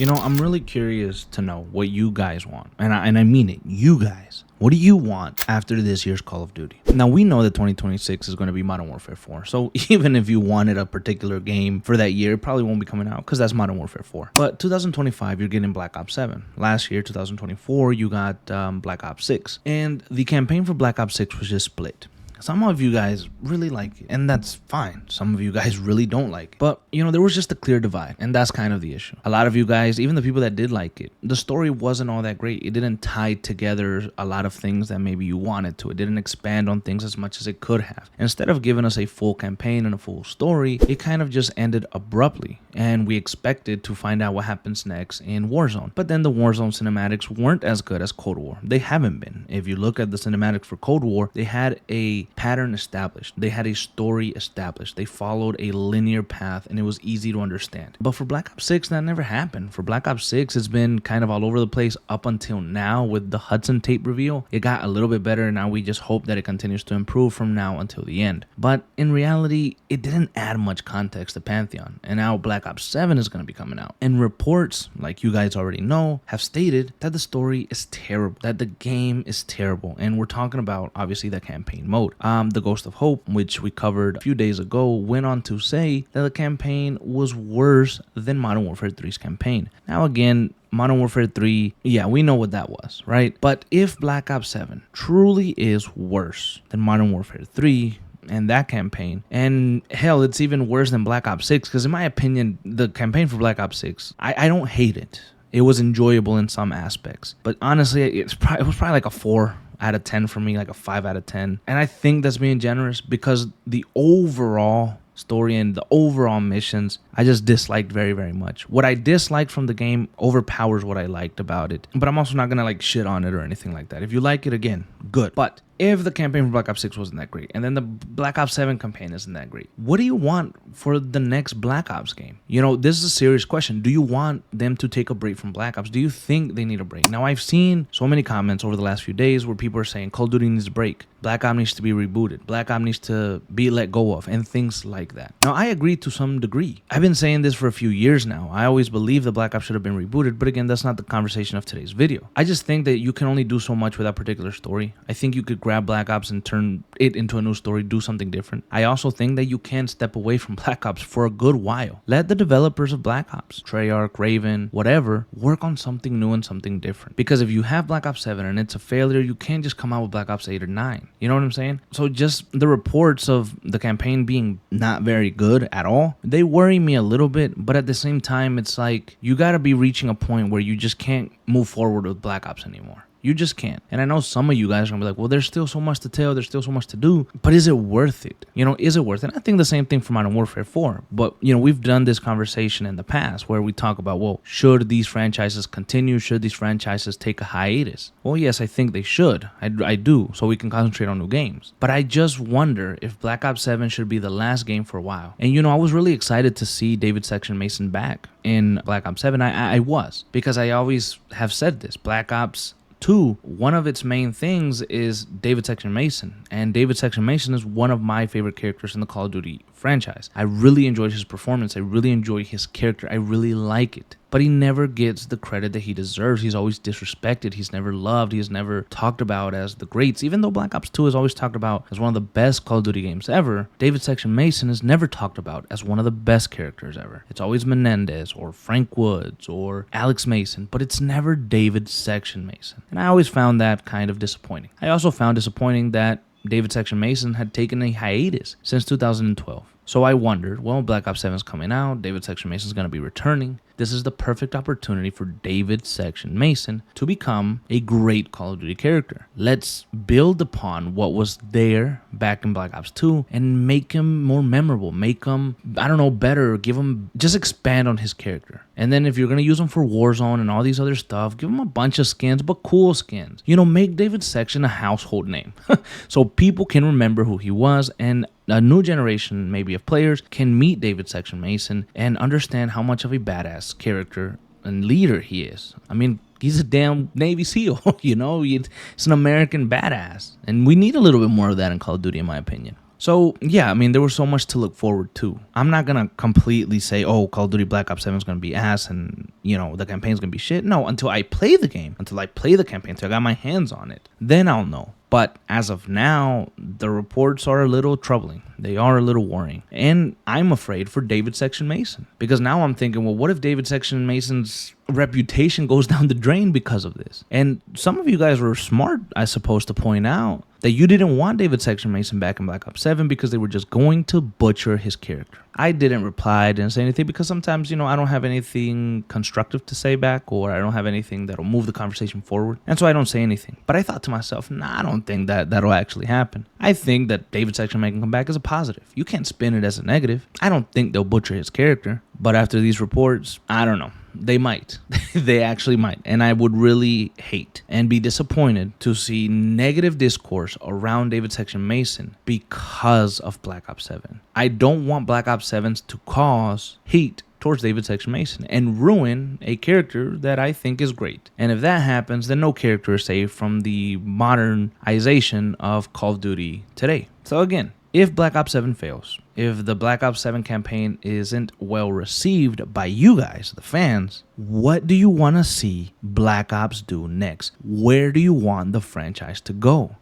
I'm really curious to know what you guys want. And I mean it, you guys. What do you want after this year's Call of Duty? Now, we know that 2026 is going to be Modern Warfare 4. So even if you wanted a particular game for that year, it probably won't be coming out because that's Modern Warfare 4. But 2025, you're getting Black Ops 7. Last year, 2024, you got Black Ops 6. And the campaign for Black Ops 6 was just split. Some of you guys really like it, and that's fine. Some of you guys really don't like it. But, there was just a clear divide, and that's kind of the issue. A lot of you guys, even the people that did like it, the story wasn't all that great. It didn't tie together a lot of things that maybe you wanted to. It didn't expand on things as much as it could have. Instead of giving us a full campaign and a full story, it kind of just ended abruptly, and we expected to find out what happens next in Warzone. But then the Warzone cinematics weren't as good as Cold War. They haven't been. If you look at the cinematics for Cold War, they had a pattern established. They had a story established. They followed a linear path and it was easy to understand. But for Black Ops 6, that never happened. For Black Ops 6, it's been kind of all over the place up until now with the Hudson tape reveal. It got a little bit better and now we just hope that it continues to improve from now until the end. But in reality, it didn't add much context to Pantheon. And now Black Ops 7 is going to be coming out. And reports, like you guys already know, have stated that the story is terrible, that the game is terrible. And we're talking about, obviously, the campaign mode. The Ghost of Hope, which we covered a few days ago, went on to say that the campaign was worse than Modern Warfare 3's campaign. Now again, Modern Warfare 3, yeah, we know what that was, right? But if Black Ops 7 truly is worse than Modern Warfare 3 and that campaign, and hell, it's even worse than Black Ops 6, because in my opinion, the campaign for Black Ops 6, I don't hate it. It was enjoyable in some aspects. But honestly, it was probably like a 4 out of 10 for me, like a 5 out of 10. And I think that's being generous because the overall story and the overall missions, I just disliked very, very much. What I disliked from the game overpowers what I liked about it. But I'm also not going to shit on it or anything like that. If you like it, again, good. But if the campaign for Black Ops 6 wasn't that great, and then the Black Ops 7 campaign isn't that great, what do you want for the next Black Ops game? This is a serious question. Do you want them to take a break from Black Ops? Do you think they need a break? Now, I've seen so many comments over the last few days where people are saying Call of Duty needs a break. Black Ops needs to be rebooted. Black Ops needs to be let go of, and things like that. Now, I agree to some degree. I've been saying this for a few years now. I always believe that Black Ops should have been rebooted, but again, that's not the conversation of today's video. I just think that you can only do so much with that particular story. I think you could grab Black Ops and turn it into a new story, do something different. I also think that you can step away from Black Ops for a good while. Let the developers of Black Ops, Treyarch, Raven, whatever, work on something new and something different. Because if you have Black Ops 7 and it's a failure, you can't just come out with Black Ops 8 or 9. You know what I'm saying? So just the reports of the campaign being not very good at all, they worry me a little bit, but at the same time, it's like you gotta be reaching a point where you just can't move forward with Black Ops anymore. You just can't. And I know some of you guys are going to be like, well, there's still so much to tell. There's still so much to do. But is it worth it? Is it worth it? And I think the same thing for Modern Warfare 4. But, we've done this conversation in the past where we talk about, well, should these franchises continue? Should these franchises take a hiatus? Well, yes, I think they should. I do. So we can concentrate on new games. But I just wonder if Black Ops 7 should be the last game for a while. And, I was really excited to see David Section Mason back in Black Ops 7. I was. Because I always have said this. Black Ops 2, one of its main things is David Section Mason. And David Section Mason is one of my favorite characters in the Call of Duty franchise. I really enjoyed his performance. I really enjoy his character. I really like it. But he never gets the credit that he deserves. He's always disrespected. He's never loved. He's never talked about as the greats. Even though Black Ops 2 is always talked about as one of the best Call of Duty games ever, David Section Mason is never talked about as one of the best characters ever. It's always Menendez or Frank Woods or Alex Mason, but it's never David Section Mason. And I always found that kind of disappointing. I also found disappointing that David Section Mason had taken a hiatus since 2012. So I wondered, well, Black Ops 7 is coming out. David Section Mason is going to be returning. This is the perfect opportunity for David Section Mason to become a great Call of Duty character. Let's build upon what was there back in Black Ops 2 and make him more memorable. Make him, better. Give him, just expand on his character. And then if you're going to use him for Warzone and all these other stuff, give him a bunch of skins, but cool skins. Make David Section a household name so people can remember who he was, and a new generation maybe of players can meet David Section Mason and understand how much of a badass character and leader he is. He's a damn Navy SEAL, He's an American badass. And we need a little bit more of that in Call of Duty, in my opinion. So yeah, I mean, there was so much to look forward to. I'm not gonna completely say, oh, Call of Duty Black Ops 7 is gonna be ass and the campaign's gonna be shit. No, until I play the game, until I play the campaign, until I got my hands on it, then I'll know. But as of now, the reports are a little troubling. They are a little worrying. And I'm afraid for David Section Mason. Because now I'm thinking, well, what if David Section Mason's reputation goes down the drain because of this? And some of you guys were smart, I suppose, to point out that you didn't want David Section Mason back in Black Ops 7 because they were just going to butcher his character. I didn't reply, I didn't say anything because sometimes, I don't have anything constructive to say back, or I don't have anything that'll move the conversation forward. And so I don't say anything. But I thought to myself, I don't think that'll actually happen. I think that David Section making come back is a positive. You can't spin it as a negative. I don't think they'll butcher his character. But after these reports, I don't know. They might. They actually might. And I would really hate and be disappointed to see negative discourse around David Section Mason because of Black Ops 7. I don't want Black Ops 7s to cause hate towards David Section Mason and ruin a character that I think is great. And if that happens, then no character is safe from the modernization of Call of Duty today. So again, if Black Ops 7 fails, if the Black Ops 7 campaign isn't well received by you guys, the fans, what do you want to see Black Ops do next? Where do you want the franchise to go?